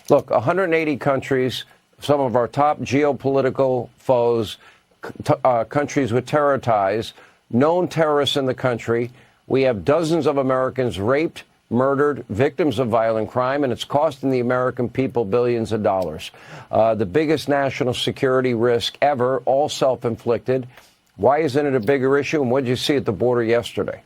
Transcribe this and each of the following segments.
Look, 180 countries, some of our top geopolitical foes, countries with terror ties, known terrorists in the country. We have dozens of Americans raped, murdered, victims of violent crime, and it's costing the American people billions of dollars. The biggest national security risk ever, all self-inflicted. Why isn't it a bigger issue? And what did you see at the border yesterday?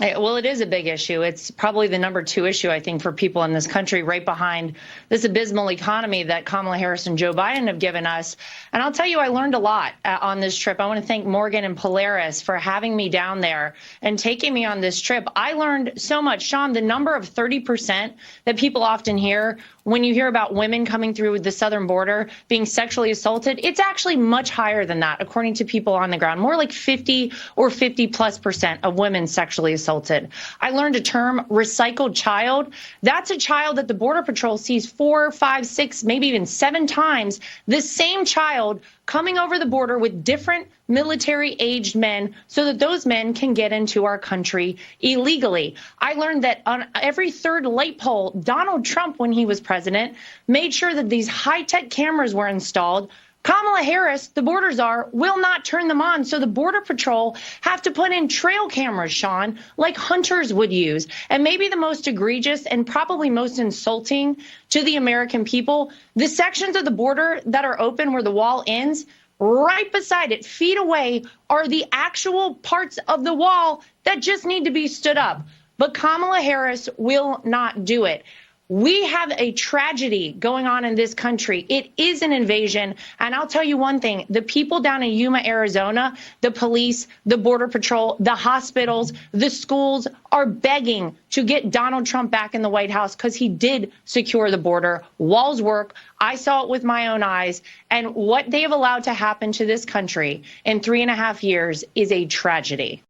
Well, it is a big issue. It's probably the #2 issue, I think, for people in this country, right behind this abysmal economy that Kamala Harris and Joe Biden have given us. And I'll tell you, I learned a lot on this trip. I want to thank Morgan and Polaris for having me down there and taking me on this trip. I learned so much. Sean, the number of 30% that people often hear when you hear about women coming through the southern border being sexually assaulted, it's actually much higher than that, according to people on the ground. More like 50 or 50+% of women sexually assaulted. I learned a term, recycled child. That's a child that the Border Patrol sees 4, 5, 6, maybe even 7 times. The same child coming over the border with different military-aged men so that those men can get into our country illegally. I learned that on every third light pole, Donald Trump, when he was president, made sure that these high-tech cameras were installed. Kamala Harris, the border czar, will not turn them on. So the Border Patrol have to put in trail cameras, Sean, like hunters would use. And maybe the most egregious and probably most insulting to the American people, the sections of the border that are open where the wall ends, right beside it, feet away, are the actual parts of the wall that just need to be stood up. But Kamala Harris will not do it. We have a tragedy going on in this country. It is an invasion. And I'll tell you one thing, the people down in Yuma, Arizona, the police, the Border Patrol, the hospitals, the schools are begging to get Donald Trump back in the White House because he did secure the border. Walls work. I saw it with my own eyes. And what they have allowed to happen to this country in 3.5 years is a tragedy.